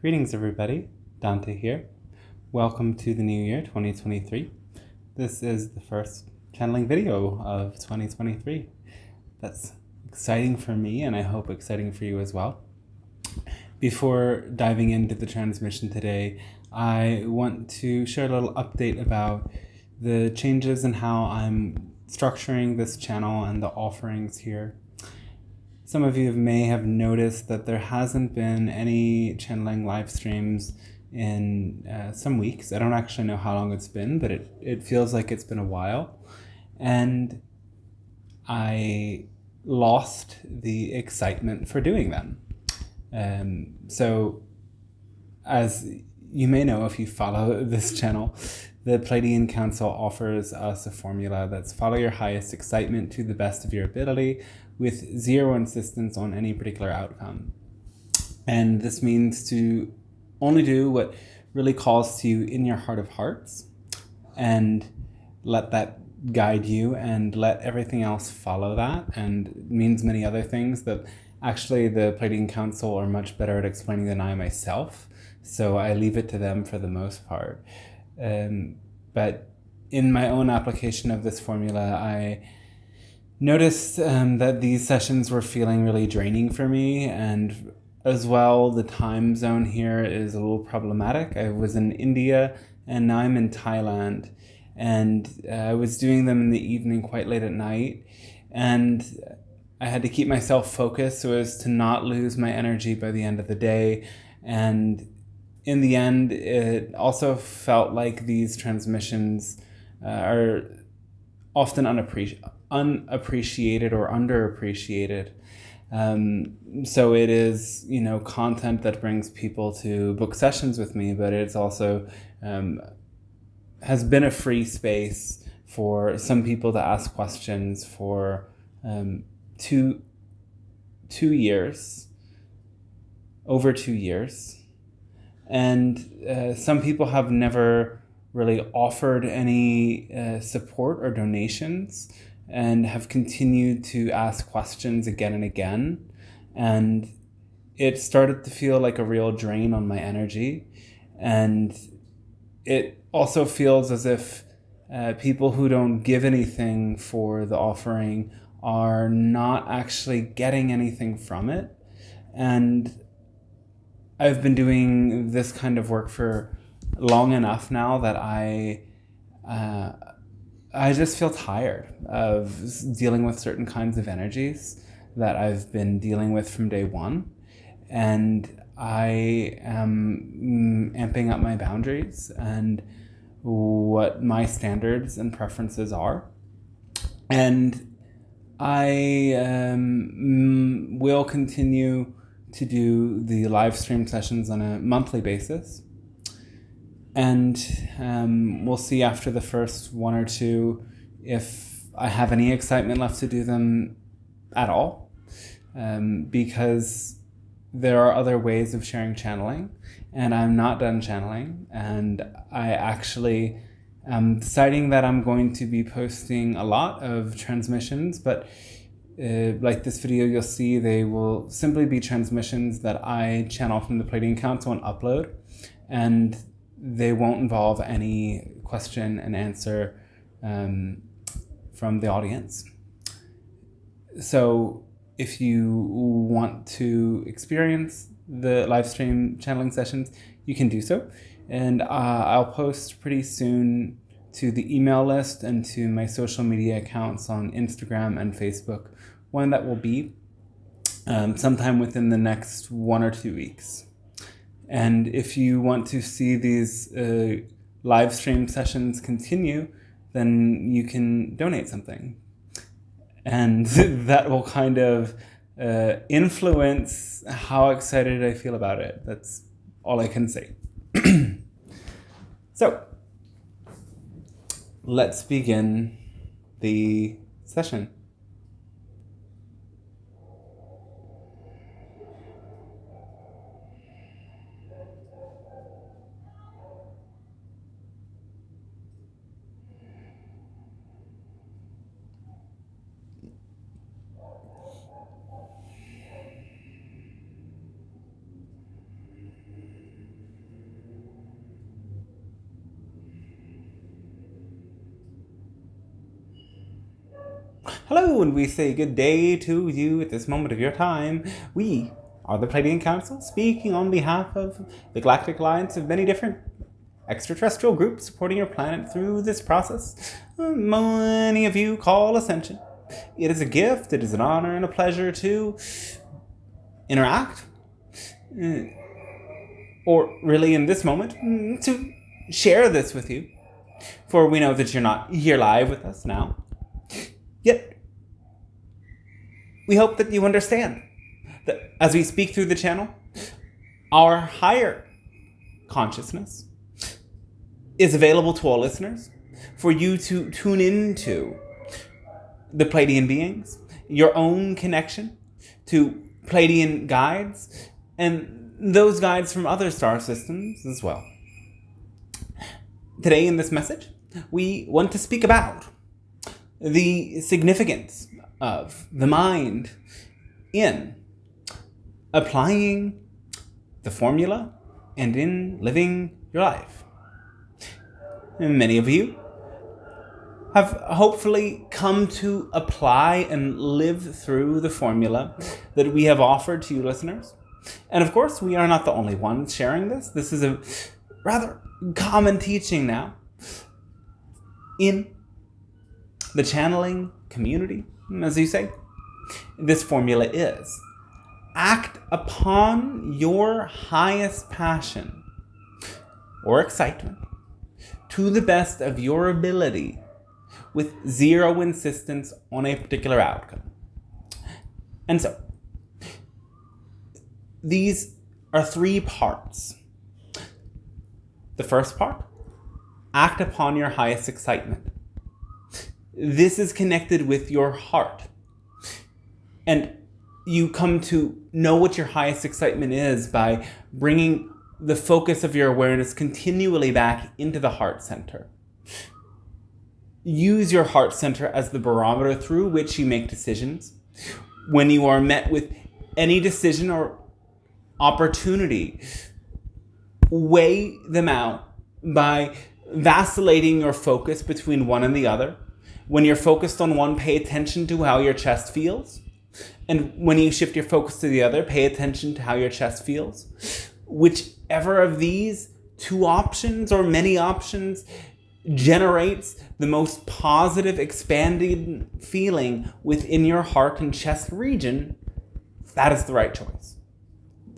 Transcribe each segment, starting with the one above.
Greetings everybody, Dante here. Welcome to the new year, 2023. This is the first channeling video of 2023. That's exciting for me and I hope exciting for you as well. Before diving into the transmission today, I want to share a little update about the changes in how I'm structuring this channel and the offerings here. Some of you may have noticed that there hasn't been any channeling live streams in some weeks. I don't actually know how long it's been, but it feels like it's been a while. And I lost the excitement for doing them. So as you may know if you follow this channel, the Pleiadian Council offers us a formula that's follow your highest excitement to the best of your ability with zero insistence on any particular outcome. And this means to only do what really calls to you in your heart of hearts and let that guide you and let everything else follow that, and it means many other things that actually the Pleiadian Council are much better at explaining than I myself. So I leave it to them for the most part. But in my own application of this formula, I noticed that these sessions were feeling really draining for me, and as well, the time zone here is a little problematic. I was in India and now I'm in Thailand, and I was doing them in the evening quite late at night, and I had to keep myself focused so as to not lose my energy by the end of the day. And in the end, it also felt like these transmissions are often unappreciated or underappreciated. So it is, content that brings people to book sessions with me, but it's also has been a free space for some people to ask questions for 2 years, over 2 years. And some people have never really offered any support or donations and have continued to ask questions again and again. And it started to feel like a real drain on my energy. And it also feels as if people who don't give anything for the offering are not actually getting anything from it. And I've been doing this kind of work for long enough now that I just feel tired of dealing with certain kinds of energies that I've been dealing with from day one. And I am amping up my boundaries and what my standards and preferences are. And I will continue to do the live stream sessions on a monthly basis. And we'll see after the first 1 or 2 if I have any excitement left to do them at all, because there are other ways of sharing channeling, and I'm not done channeling, and I actually am deciding that I'm going to be posting a lot of transmissions, but like this video you'll see, they will simply be transmissions that I channel from the Pleiadian Council and upload, and they won't involve any question and answer from the audience. So if you want to experience the live stream channeling sessions, you can do so. And I'll post pretty soon to the email list and to my social media accounts on Instagram and Facebook when that will be, sometime within the next 1 or 2 weeks. And if you want to see these live stream sessions continue, then you can donate something. And that will kind of influence how excited I feel about it. That's all I can say. So, let's begin the session. Hello, and we say good day to you at this moment of your time. We are the Pleiadian Council, speaking on behalf of the Galactic Alliance of many different extraterrestrial groups supporting your planet through this process. Many of you call Ascension. It is a gift, it is an honor and a pleasure to interact, or really in this moment, to share this with you. For we know that you're not here live with us now. Yet, we hope that you understand that as we speak through the channel, our higher consciousness is available to all listeners for you to tune into the Pleiadian beings, your own connection to Pleiadian guides, and those guides from other star systems as well. Today in this message, we want to speak about the significance of the mind in applying the formula and in living your life. And many of you have hopefully come to apply and live through the formula that we have offered to you listeners. And of course, we are not the only ones sharing this. This is a rather common teaching now in the channeling community, as you say. This formula is: act upon your highest passion or excitement to the best of your ability with zero insistence on a particular outcome. And so, these are 3 parts. The first part, act upon your highest excitement. This is connected with your heart. And you come to know what your highest excitement is by bringing the focus of your awareness continually back into the heart center. Use your heart center as the barometer through which you make decisions. When you are met with any decision or opportunity, weigh them out by vacillating your focus between one and the other. When you're focused on one, pay attention to how your chest feels. And when you shift your focus to the other, pay attention to how your chest feels. Whichever of these 2 options or many options generates the most positive, expanded feeling within your heart and chest region, that is the right choice.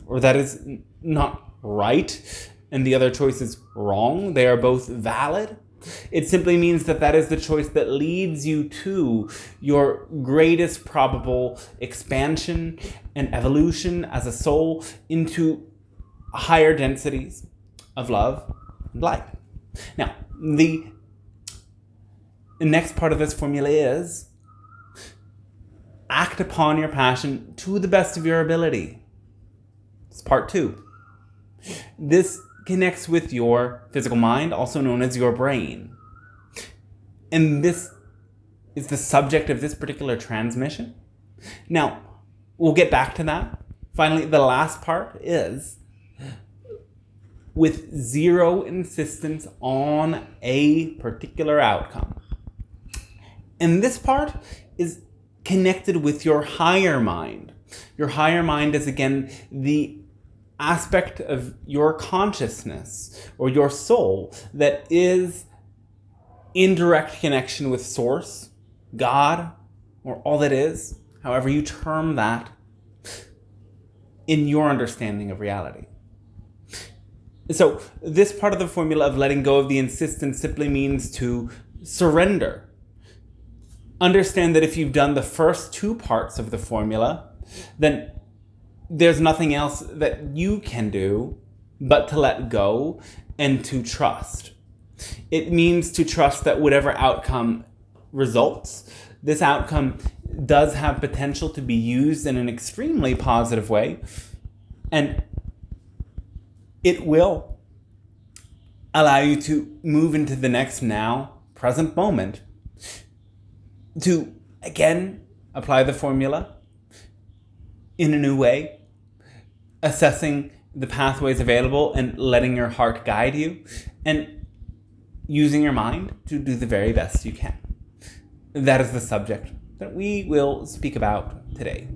Or that is not right, and the other choice is wrong. They are both valid. It simply means that that is the choice that leads you to your greatest probable expansion and evolution as a soul into higher densities of love and light. Now, the next part of this formula is act upon your passion to the best of your ability. It's part 2. This connects with your physical mind, also known as your brain. And this is the subject of this particular transmission. Now, we'll get back to that. Finally, the last part is with zero insistence on a particular outcome. And this part is connected with your higher mind. Your higher mind is, again, the aspect of your consciousness or your soul that is in direct connection with Source, God, or all that is, however you term that, in your understanding of reality. So this part of the formula of letting go of the insistence simply means to surrender. Understand that if you've done the first 2 parts of the formula, then there's nothing else that you can do but to let go and to trust. It means to trust that whatever outcome results, this outcome does have potential to be used in an extremely positive way, and it will allow you to move into the next now, present moment, to again apply the formula in a new way, assessing the pathways available and letting your heart guide you, and using your mind to do the very best you can. That is the subject that we will speak about today.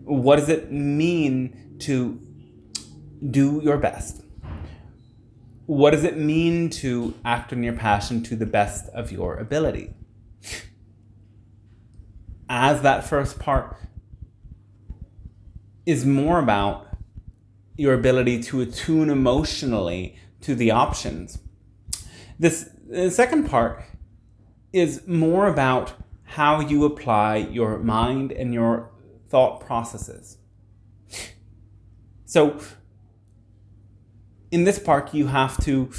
What does it mean to do your best? What does it mean to act on your passion to the best of your ability? As that first part is more about your ability to attune emotionally to the options, the second part is more about how you apply your mind and your thought processes. So in this part, you have to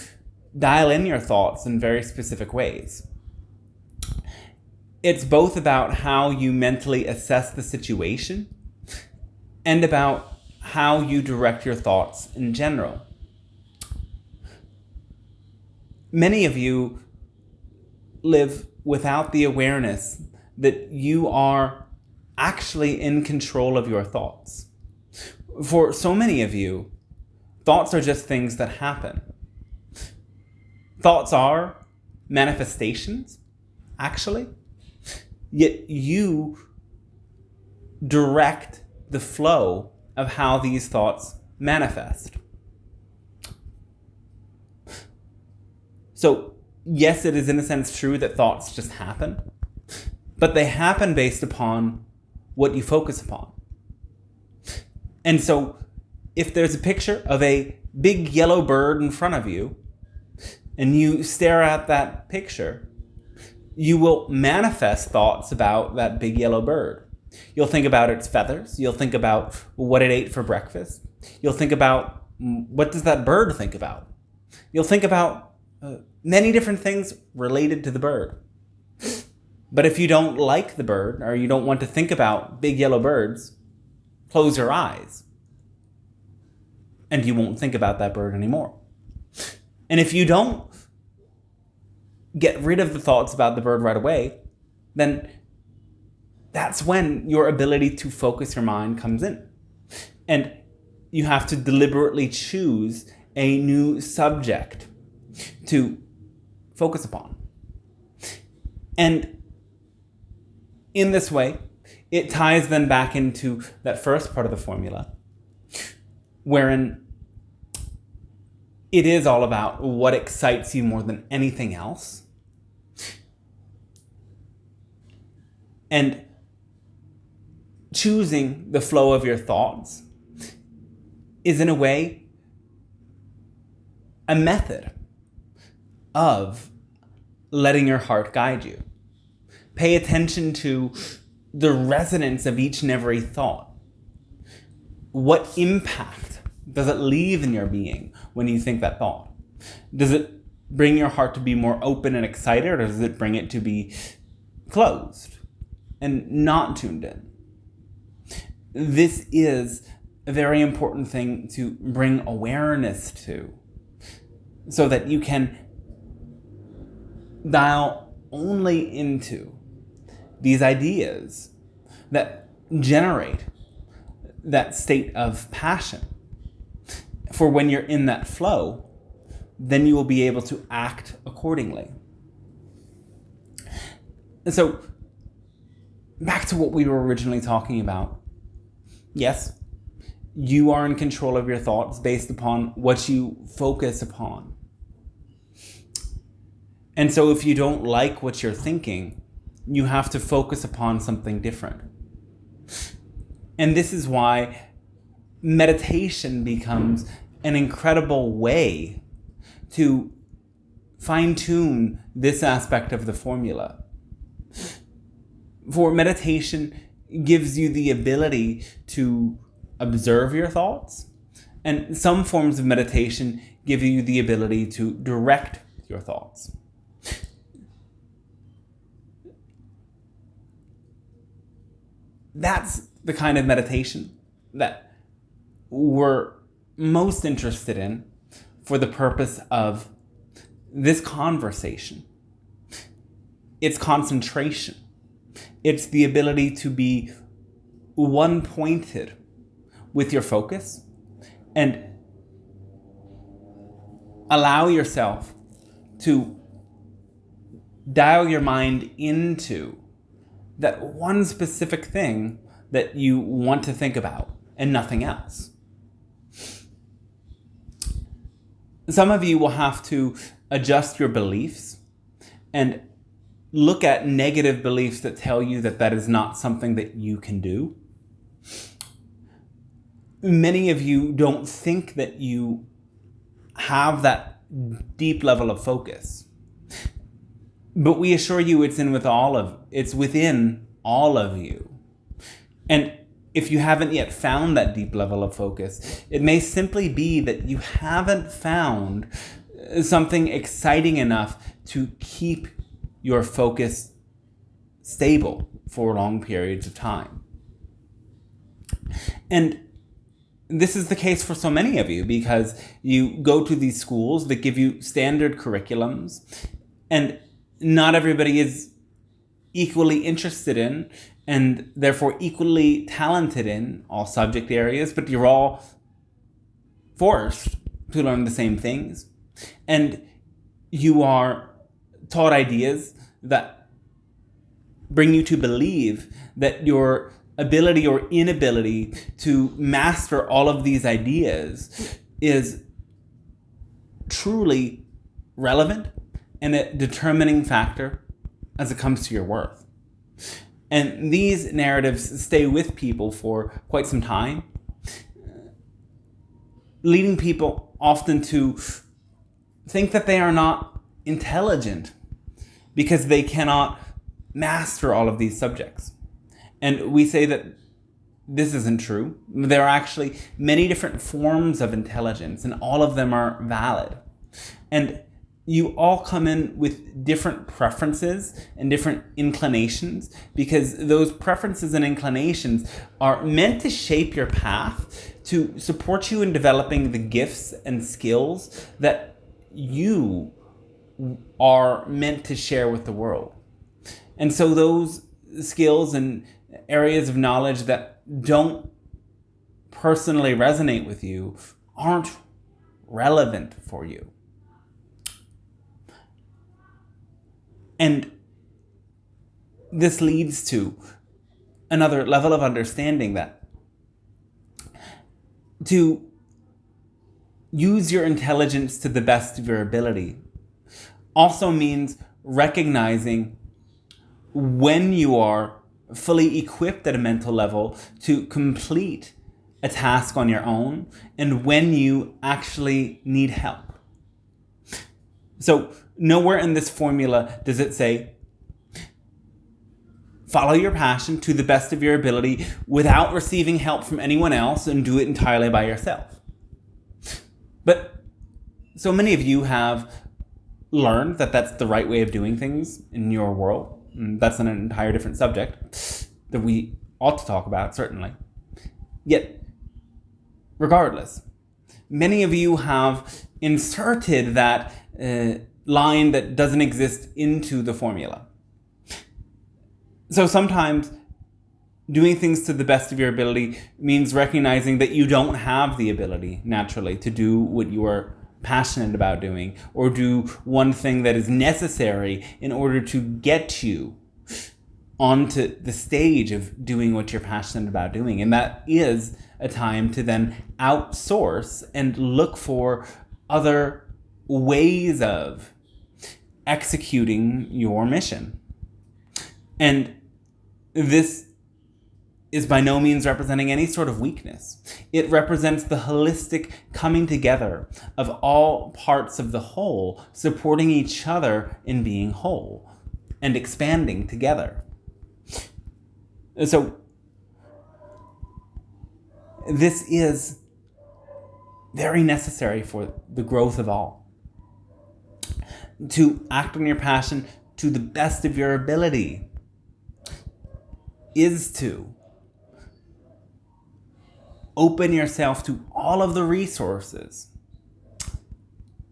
dial in your thoughts in very specific ways. It's both about how you mentally assess the situation and about how you direct your thoughts in general. Many of you live without the awareness that you are actually in control of your thoughts. For so many of you, thoughts are just things that happen. Thoughts are manifestations, actually, yet you direct the flow of how these thoughts manifest. So, yes, it is in a sense true that thoughts just happen, but they happen based upon what you focus upon. And so, if there's a picture of a big yellow bird in front of you, and you stare at that picture, you will manifest thoughts about that big yellow bird. You'll think about its feathers. You'll think about what it ate for breakfast. You'll think about what does that bird think about. You'll think about many different things related to the bird. But if you don't like the bird, or you don't want to think about big yellow birds, close your eyes, and you won't think about that bird anymore. And if you don't get rid of the thoughts about the bird right away, then that's when your ability to focus your mind comes in. And you have to deliberately choose a new subject to focus upon. And in this way, it ties then back into that first part of the formula, wherein it is all about what excites you more than anything else. And choosing the flow of your thoughts is, in a way, a method of letting your heart guide you. Pay attention to the resonance of each and every thought. What impact does it leave in your being when you think that thought? Does it bring your heart to be more open and excited, or does it bring it to be closed and not tuned in? This is a very important thing to bring awareness to, so that you can dial only into these ideas that generate that state of passion. For when you're in that flow, then you will be able to act accordingly. And so, back to what we were originally talking about. Yes, you are in control of your thoughts based upon what you focus upon. And so if you don't like what you're thinking, you have to focus upon something different. And this is why meditation becomes an incredible way to fine-tune this aspect of the formula. For meditation gives you the ability to observe your thoughts, and some forms of meditation give you the ability to direct your thoughts. That's the kind of meditation that we're most interested in for the purpose of this conversation. It's concentration. It's the ability to be one-pointed with your focus and allow yourself to dial your mind into that one specific thing that you want to think about and nothing else. Some of you will have to adjust your beliefs and look at negative beliefs that tell you that that is not something that you can do. Many of you don't think that you have that deep level of focus. But we assure you it's within all of you. And if you haven't yet found that deep level of focus, it may simply be that you haven't found something exciting enough to keep your focus stable for long periods of time. And this is the case for so many of you because you go to these schools that give you standard curriculums, and not everybody is equally interested in and therefore equally talented in all subject areas, but you're all forced to learn the same things. And you are taught ideas that bring you to believe that your ability or inability to master all of these ideas is truly relevant and a determining factor as it comes to your worth. And these narratives stay with people for quite some time, leading people often to think that they are not intelligent because they cannot master all of these subjects. And we say that this isn't true. There are actually many different forms of intelligence, and all of them are valid. And you all come in with different preferences and different inclinations because those preferences and inclinations are meant to shape your path to support you in developing the gifts and skills that you are meant to share with the world. And so those skills and areas of knowledge that don't personally resonate with you aren't relevant for you. And this leads to another level of understanding that to use your intelligence to the best of your ability also means recognizing when you are fully equipped at a mental level to complete a task on your own and when you actually need help. So nowhere in this formula does it say, follow your passion to the best of your ability without receiving help from anyone else and do it entirely by yourself. But so many of you have learned that that's the right way of doing things in your world. That's an entire different subject that we ought to talk about, certainly. Yet, regardless, many of you have inserted that line that doesn't exist into the formula. So sometimes doing things to the best of your ability means recognizing that you don't have the ability naturally to do what you are passionate about doing or do one thing that is necessary in order to get you onto the stage of doing what you're passionate about doing. And that is a time to then outsource and look for other ways of executing your mission. And this is by no means representing any sort of weakness. It represents the holistic coming together of all parts of the whole, supporting each other in being whole and expanding together. So this is very necessary for the growth of all. To act on your passion to the best of your ability is to open yourself to all of the resources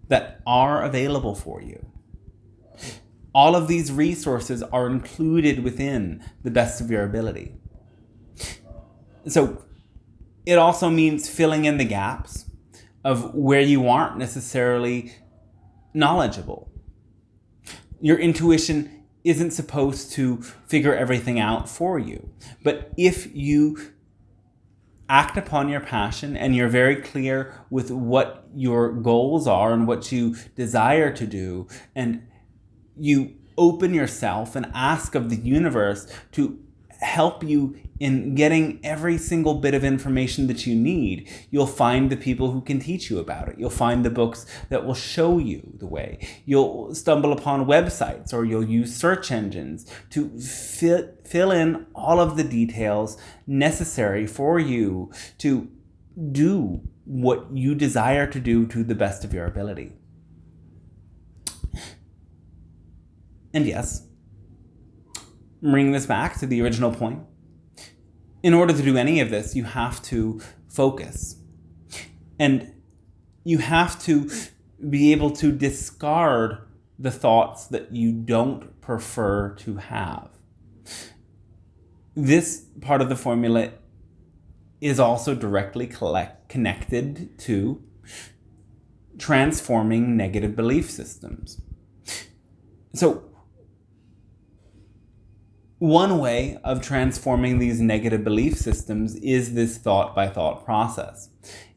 that are available for you. All of these resources are included within the best of your ability. So it also means filling in the gaps of where you aren't necessarily knowledgeable. Your intuition isn't supposed to figure everything out for you. But if you act upon your passion and you're very clear with what your goals are and what you desire to do, and you open yourself and ask of the universe to help you in getting every single bit of information that you need, you'll find the people who can teach you about it. You'll find the books that will show you the way. You'll stumble upon websites, or you'll use search engines to fill in all of the details necessary for you to do what you desire to do to the best of your ability. And yes, bring this back to the original point. In order to do any of this, you have to focus. And you have to be able to discard the thoughts that you don't prefer to have. This part of the formula is also directly connected to transforming negative belief systems. So, one way of transforming these negative belief systems is this thought-by-thought process.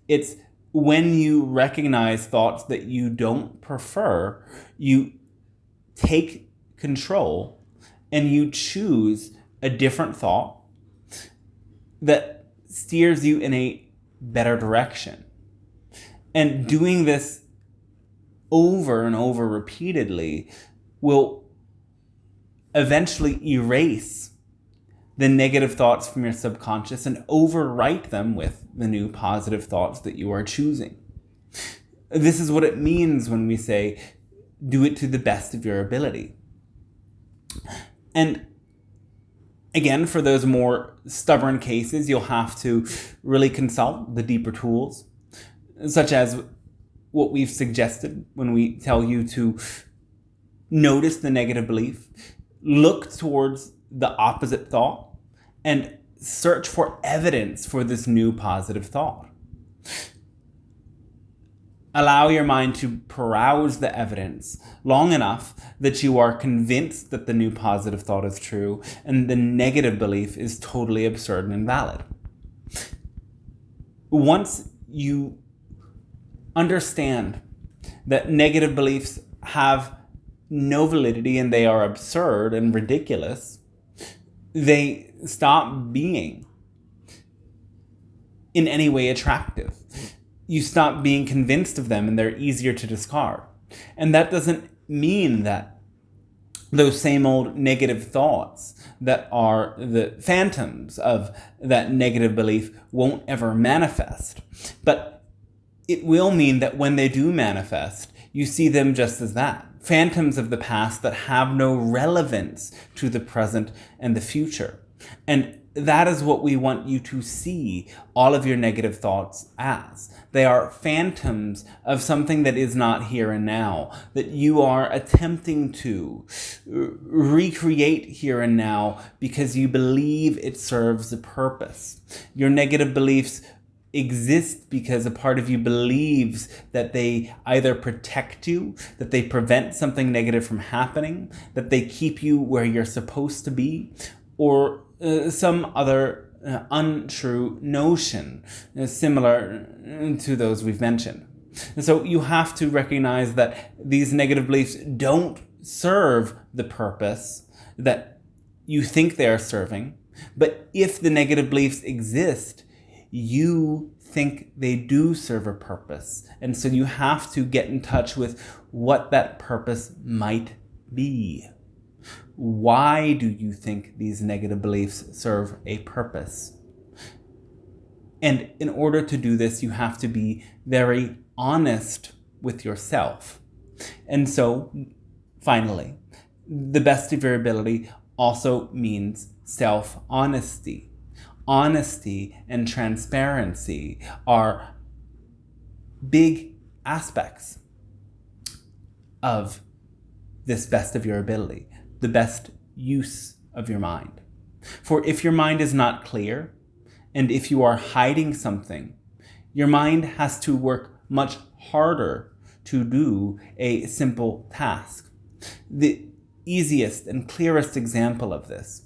It's when you recognize thoughts that you don't prefer, you take control and you choose a different thought that steers you in a better direction. And doing this over and over repeatedly will eventually erase the negative thoughts from your subconscious and overwrite them with the new positive thoughts that you are choosing. This is what it means when we say, do it to the best of your ability. And again, for those more stubborn cases, you'll have to really consult the deeper tools, such as what we've suggested when we tell you to notice the negative belief, look towards the opposite thought, and search for evidence for this new positive thought. Allow your mind to peruse the evidence long enough that you are convinced that the new positive thought is true and the negative belief is totally absurd and invalid. Once you understand that negative beliefs have no validity and they are absurd and ridiculous, they stop being in any way attractive. You stop being convinced of them and they're easier to discard. And that doesn't mean that those same old negative thoughts that are the phantoms of that negative belief won't ever manifest. But it will mean that when they do manifest, you see them just as that. Phantoms of the past that have no relevance to the present and the future. And that is what we want you to see all of your negative thoughts as. They are phantoms of something that is not here and now, that you are attempting to recreate here and now because you believe it serves a purpose. Your negative beliefs exist because a part of you believes that they either protect you, that they prevent something negative from happening, that they keep you where you're supposed to be, or some other untrue notion similar to those we've mentioned. And so you have to recognize that these negative beliefs don't serve the purpose that you think they are serving, but if the negative beliefs exist, you think they do serve a purpose. And so you have to get in touch with what that purpose might be. Why do you think these negative beliefs serve a purpose? And in order to do this, you have to be very honest with yourself. And so, finally, the best of your ability also means self-honesty. Honesty and transparency are big aspects of this best of your ability, the best use of your mind. For if your mind is not clear, and if you are hiding something, your mind has to work much harder to do a simple task. The easiest and clearest example of this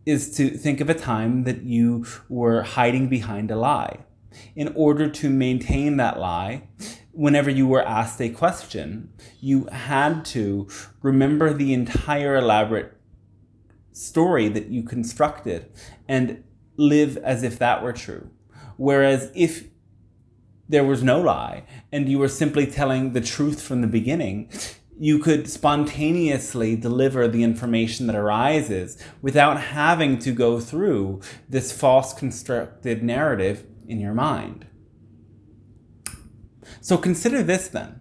is to think of a time that you were hiding behind a lie. In order to maintain that lie, whenever you were asked a question, you had to remember the entire elaborate story that you constructed and live as if that were true. Whereas if there was no lie and you were simply telling the truth from the beginning, you could spontaneously deliver the information that arises without having to go through this false constructed narrative in your mind. So consider this then,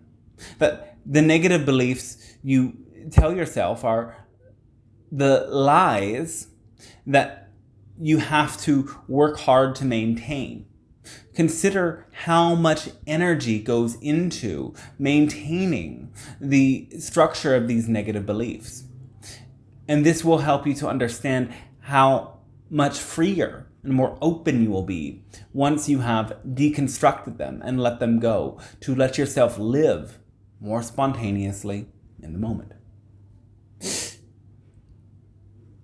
that the negative beliefs you tell yourself are the lies that you have to work hard to maintain. Consider how much energy goes into maintaining the structure of these negative beliefs. And this will help you to understand how much freer and more open you will be once you have deconstructed them and let them go, to let yourself live more spontaneously in the moment.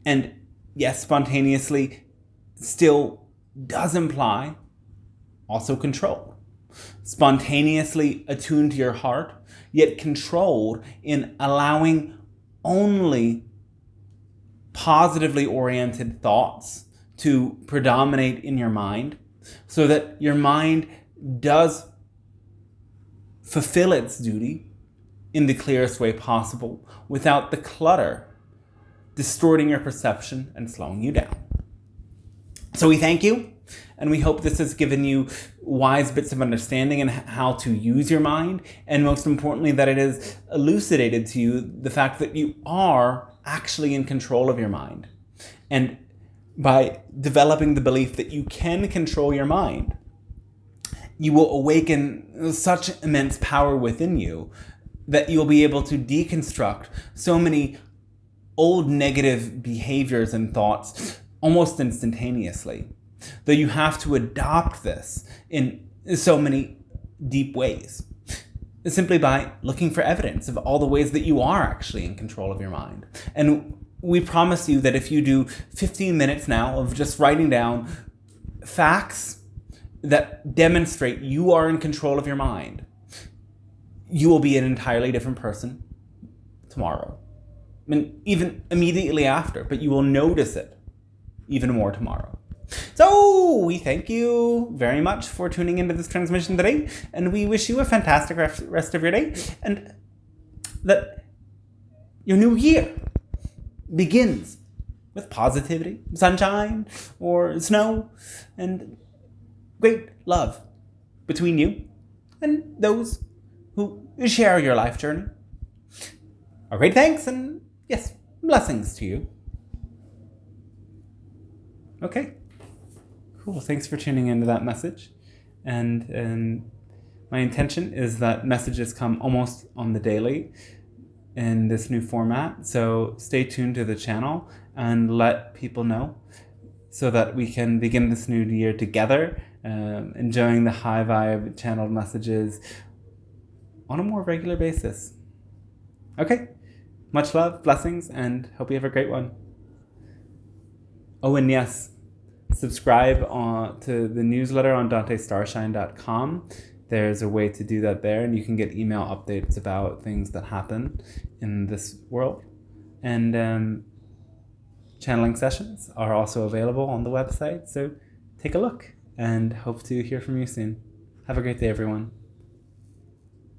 And yes, spontaneously still does imply also control. Spontaneously attuned to your heart, yet controlled in allowing only positively oriented thoughts to predominate in your mind, so that your mind does fulfill its duty in the clearest way possible without the clutter distorting your perception and slowing you down. So we thank you, and we hope this has given you wise bits of understanding in how to use your mind, and most importantly, that it has elucidated to you the fact that you are actually in control of your mind. And by developing the belief that you can control your mind, you will awaken such immense power within you that you'll be able to deconstruct so many old negative behaviors and thoughts almost instantaneously. Though you have to adopt this in so many deep ways, simply by looking for evidence of all the ways that you are actually in control of your mind. And we promise you that if you do 15 minutes now of just writing down facts that demonstrate you are in control of your mind, you will be an entirely different person tomorrow. I mean, even immediately after, but you will notice it even more tomorrow. So we thank you very much for tuning into this transmission today, and we wish you a fantastic rest of your day, and that your new year begins with positivity, sunshine, or snow, and great love between you and those who share your life journey. A great thanks, and yes, blessings to you. Okay, cool. Thanks for tuning into that message. And my intention is that messages come almost on the daily in this new format. So stay tuned to the channel and let people know so that we can begin this new year together, enjoying the high vibe channeled messages on a more regular basis. Okay, much love, blessings, and hope you have a great one. Oh, and yes, subscribe to the newsletter on DanteStarshine.com. There's a way to do that there, and you can get email updates about things that happen in this world. And channeling sessions are also available on the website, so take a look, and hope to hear from you soon. Have a great day, everyone.